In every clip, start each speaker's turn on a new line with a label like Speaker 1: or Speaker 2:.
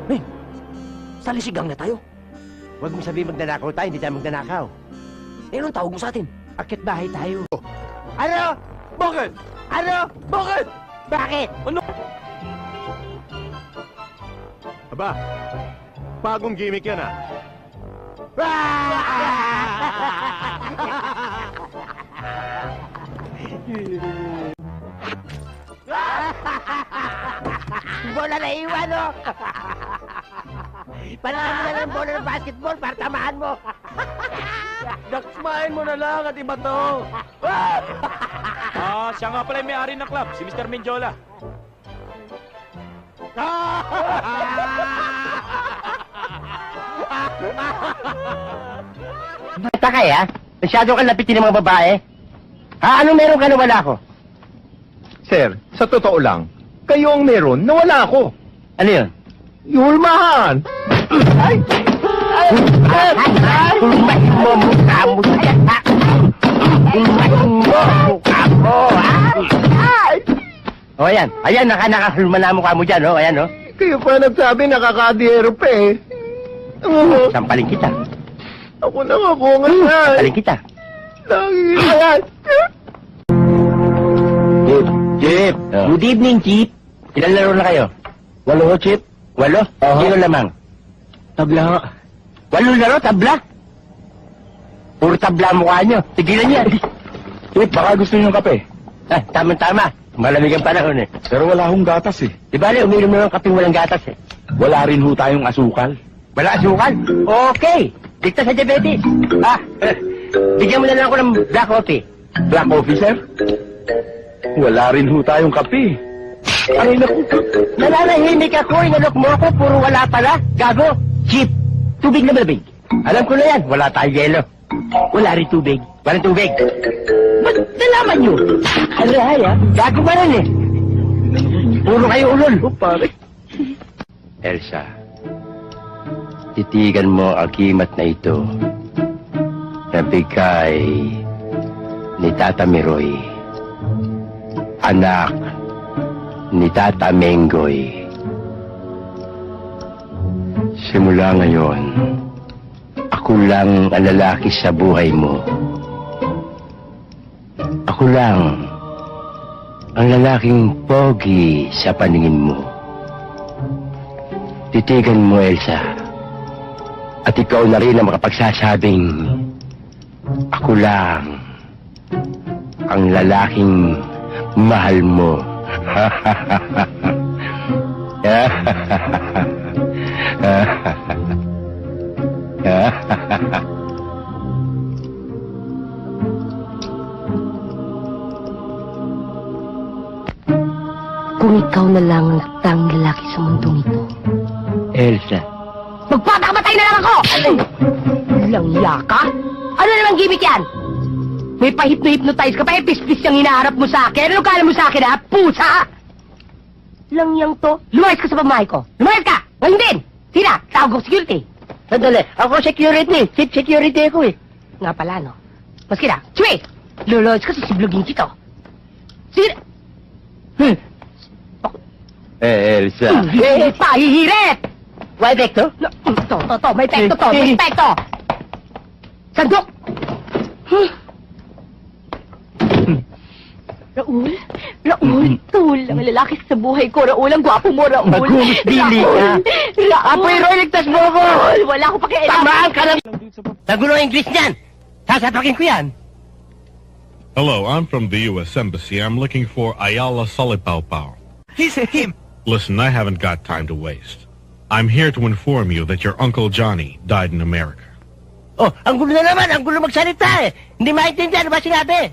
Speaker 1: Ning, salisigang na tayo.
Speaker 2: Huwag mo sabihin magnanakaw tayo, hindi tayo magnanakaw.
Speaker 1: Eh, anong tawag mo sa atin?
Speaker 2: Akit bahay tayo. Ano?
Speaker 1: Bakit?
Speaker 2: Ano?
Speaker 1: Bakit?
Speaker 2: Bakit?
Speaker 1: Ano?
Speaker 3: Aba, bagong gimmick yan ah.
Speaker 2: Bola na iwan, oh! Panahan mo na lang bola ng basketball para tamaan mo.
Speaker 1: Daksmain mo na lang at iba to.
Speaker 4: Siya nga pala yung may-ari ng club, si Mr. Menjola.
Speaker 2: Bata ka, ha? Masyado kang lapitin ng mga babae. Ha? Anong meron ka na wala ko?
Speaker 3: Sir, sa totoo lang, kayo ang meron na wala ako.
Speaker 2: Ano yun?
Speaker 3: Yulmahan!
Speaker 2: Ay! Ay! Ay! Ulmahin mo mukha mo dyan, ha? Ulmahin mo mukha mo, ha? Ay! O, ayan. Ayan, nakahulma na mukha mo dyan, o. Ayan, o.
Speaker 3: Kayo pa nagsabi nakakadiyero pa eh.
Speaker 2: Sampaling kita.
Speaker 3: Ako na nga po ngayon.
Speaker 2: Sampaling kita.
Speaker 3: Lagi yan.
Speaker 2: Chip. Good evening, Chip. Ilan laro na kayo? 8, Chip. 8? Sino lamang? Tabla. 8 laro, tabla? Puro tabla ang mukha nyo. Tigilan niya.
Speaker 3: Chip, baka gusto niyo ng kape.
Speaker 2: Ah, tama-tama. Malamig ang panahon eh.
Speaker 3: Pero wala akong gatas eh.
Speaker 2: Di ba, uminom na ng kapeng walang gatas eh.
Speaker 3: Wala rin ho tayong asukal.
Speaker 2: Wala asukal? Okay. Ligtas sa diabetes. Bigyan mo na lang ako ng black coffee.
Speaker 3: Black coffee, sir? Wala rin ho tayong kape. Ay, naku.
Speaker 2: Nananahimik ako, inalok mo ako, puro wala pala. Gago. Cheap. Tubig na malamig. Alam ko na yan, wala tayong yelo. Wala rin tubig. Walang tubig. Ba't nalaman nyo? Aray, ha? Gago ba rin eh? Puro kayo ulol.
Speaker 3: Oh, pare.
Speaker 2: Elsa, titigan mo ang kimat na ito na bigay ni Tata Miroy, anak ni Tata Menggoy. Simula ngayon, ako lang ang lalaki sa buhay mo. Ako lang ang lalaking pogi sa paningin mo. Titigan mo, Elsa. At ikaw na rin ang makapagsasabing ako lang ang lalaking mahal mo.
Speaker 5: Kung ikaw na lang ang tanging lalaki sa mundong ito,
Speaker 2: Elsa.
Speaker 5: magpapakamatay na lang ako! Langya ka? Ano namang gimmick yan? May pahipno-hypnotize ka pa, pis-pis yung hinaharap mo sa akin. Ano kala mo sa akin, ha? Pusa! Langyang to. Lumayas ka sa pamahay ko. Lumayas ka! Ngayon din! Sina, tawag ko security.
Speaker 2: Sandali, ako security. Chief security ako eh.
Speaker 5: Nga pala, no? Maski na, Chwe! Lulayas ka sa siblogin kito. Sina...
Speaker 2: Elsa.
Speaker 5: Pahihirit!
Speaker 2: Why back to?
Speaker 5: To, may pekto to, may pekto! Sandok! Raul, Raul, ang lalaki sa buhay ko, Raul, ang gwapo mo, Raul.
Speaker 2: Maghumusdili ka.
Speaker 5: Raul!
Speaker 2: Apoy Roy, ligtas mo ako!
Speaker 5: Raul, wala akong pakialam.
Speaker 2: Tamaan ka lang! Nagulo ang English niyan! Sasapakin ko yan!
Speaker 6: Hello, I'm from the U.S. Embassy. I'm looking for Ayala Salipao.
Speaker 7: He's him.
Speaker 6: Listen, I haven't got time to waste. I'm here to inform you that your Uncle Johnny died in America.
Speaker 2: Oh, ang gulo na naman! Ang gulo magsalita eh! Hindi maintindihan, ano ba sinabi?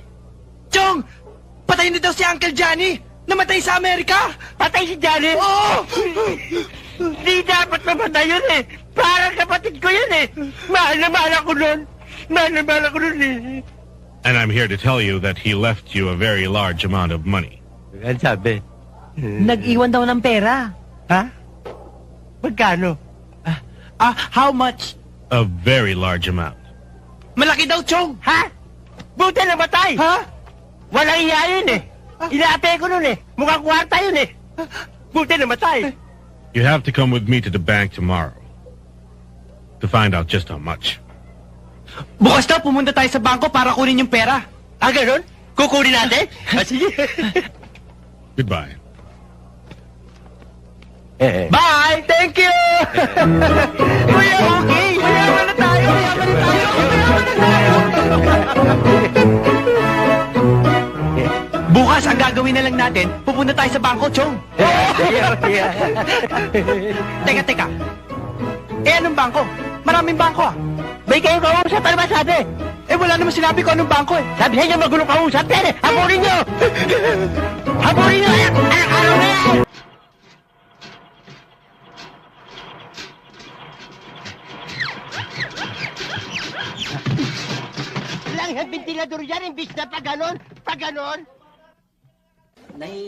Speaker 7: Chong! Patay na daw si Uncle Johnny! Namatay sa Amerika!
Speaker 2: Patay si Johnny?
Speaker 7: Oo!
Speaker 2: Di dapat namatay yun eh! Parang kapatid ko yun eh! Mahal na mahal ako nun! Mahal na mahal ako nun eh!
Speaker 6: And I'm here to tell you that he left you a very large amount of money.
Speaker 2: Ano sabi?
Speaker 7: Nag-iwan daw ng pera.
Speaker 2: Ha? Magkano?
Speaker 7: How much?
Speaker 6: A very large amount.
Speaker 7: Malaki daw, Chong!
Speaker 2: Ha? Buti namatay!
Speaker 7: Ha?
Speaker 2: Walang iya yun eh! Inaate ko nun eh! Mukhang kwarta yun eh! Buti namatay!
Speaker 6: You have to come with me to the bank tomorrow to find out just how much.
Speaker 7: Bukas daw, pumunta tayo sa bangko para kunin yung pera.
Speaker 2: Ah, ganun? Kukunin natin? Sige.
Speaker 6: Goodbye.
Speaker 2: Bye! Thank you!
Speaker 7: Kuya, okay. Mayaman na tayo. Mayaman na tayo. Mayaman na tayo. Bukas, ang gagawin na lang natin, pupunta tayo sa bangko, Chong. Teka. Eh, anong bangko? Maraming bangko ah.
Speaker 2: May kayong kausap, ano ba sabi?
Speaker 7: Eh, wala naman sinabi ko anong bangko eh.
Speaker 2: Sabi sa inyo magulong kausap, pero hapunin nyo! Hapunin nyo! Araw na yan! Lang yung ventilador yan, imbis na pag ganon.